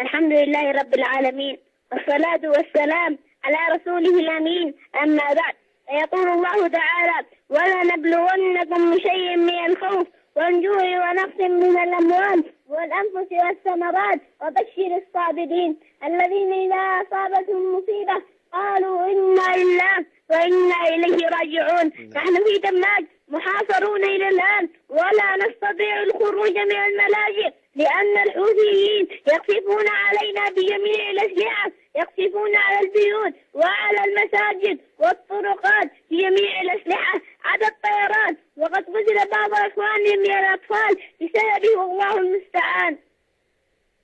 الحمد لله رب العالمين، والصلاة والسلام على رسوله الأمين. أما بعد، يقول الله تعالى: ولنبلونكم بشيء من الخوف والجوع ونقص من الأموال والأنفس والثمرات وبشر الصابرين الذين إذا أصابتهم مصيبة قالوا إنا لله وإنا إليه راجعون. نحن في دماج محاصرون إلى الآن، ولا نستطيع الخروج من الملاجئ لأن الحوثيين يقصفون علينا بجميع الأسلحة، يقصفون على البيوت وعلى المساجد والطرقات بجميع الأسلحة عدا الطيران، وقد قتل بعض إخوانهم من الأطفال بسببه والله المستعان.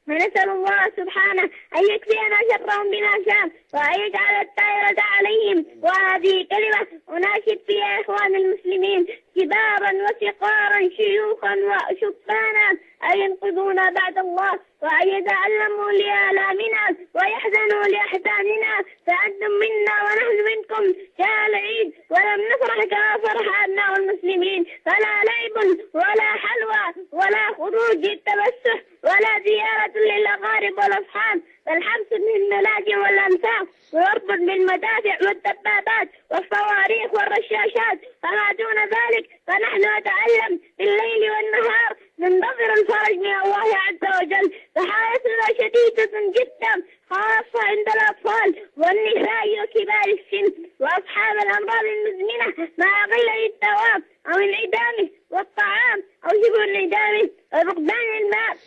ونسأل الله سبحانه أن يكفينا شرهم بما شاء وأن يجعل الدائرة عليهم. وهذه كلمة أناشد فيها إخوان المسلمين كبارا وصغارا شيوخا وشبانا أن ينقذونا بعد الله وأن يتعلموا لآلامنا ويحزنوا لأحزاننا، فأنتم منا ونحن منكم. جاء العيد ولم نفرح كما فرح أبناء المسلمين، فلا لعب ولا حلوى ولا خروج التفسح ولا زيارة للأقارب والأصحاب، بل حبس بالملاجئ والأنفاق وضرب بالمدافع والدبابات والصواريخ والرشاشات. فما دون ذلك فنحن نتعلم بالليل والنهار ننتظر الفرج من الله عز وجل، فحالتنا شديدة جدا خاصة عند الأطفال والنساء وكبار السن وأصحاب الأمراض المزمنة مع قلة الدواء أو انعدامه والطعام أو شبه انعدامه وفقدان الماء.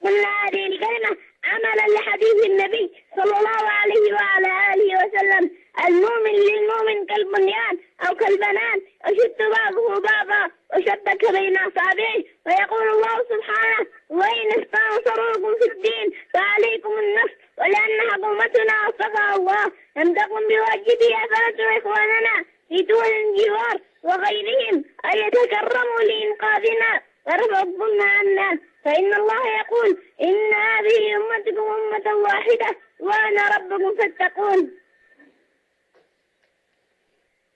قلنا هذه الكلمة عملا لحديث النبي صلى الله عليه وعلى آله وسلم: المؤمن للمؤمن كالبنيان أو كالبنان يشد بعضه بعضا وشبك بين أصابعه. ويقول الله سبحانه: وإن استنصروكم في الدين فعليكم النصر، ولأن حكومتنا وفقها الله لم تقم بواجبها فندعو إخواننا في دول الجوار وغيرهم أن يتكرموا لإنقاذنا ورفع الظلم عنا، فإن الله يقول: إن هذه أمتكم أمة واحدة وأنا ربكم فاتقون.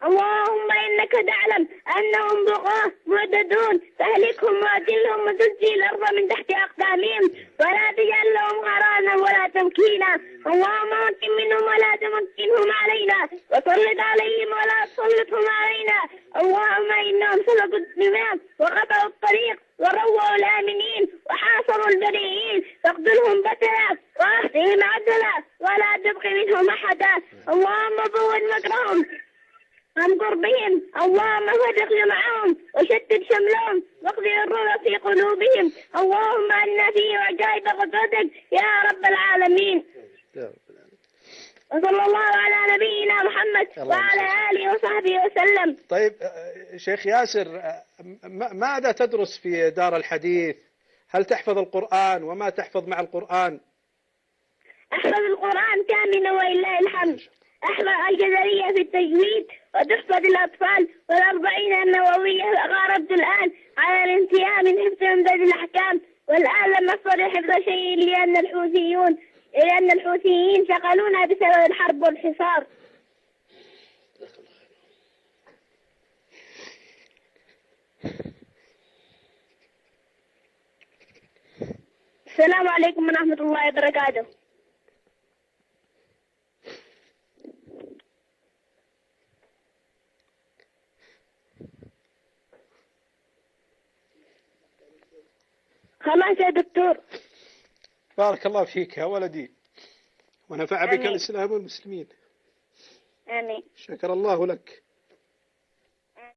اللهم إنك تعلم أنهم بغاة معتدون، فاهلكهم وأذلهم وزلزل الأرض من تحت أقدامهم ولا تجعل لهم غرانا ولا تمكينا. اللهم مكن منهم ولا تمكنهم علينا، وسلط عليهم ولا تسلطهم علينا. اللهم إنهم سلكوا الدماء وقطعوا الطريق ورووا الآمنين وحاصروا البريئين، فاقتلهم بتلا وأخزهم عدلا ولا تبق منهم أحدا. اللهم فوض مكرهم وامكر بهم، اللهم فرق جمعهم وشتت شملهم واقضي الرعب في قلوبهم. اللهم أرنا فيه عجائب قدرتك يا رب العالمين. وصلى الله على نبينا محمد وعلى آله وصحبه وسلم. طيب شيخ ياسر، ماذا تدرس في دار الحديث؟ هل تحفظ القرآن؟ وما تحفظ مع القرآن؟ أحفظ القرآن كاملا ولله الحمد. أحفظ الجزرية في التجويد وتحفظ الأطفال والأربعين النووية. غاربت الآن على الانتهاء من حفظ عمدة الأحكام، والآن لم أستطع حفظ شيء لأن الحوثيين شغلونا بسبب الحرب والحصار. السلام عليكم ورحمة الله وبركاته. خلاص يا دكتور. بارك الله فيك يا ولدي، ونفع بك الإسلام والمسلمين. آمين. شكر الله لك.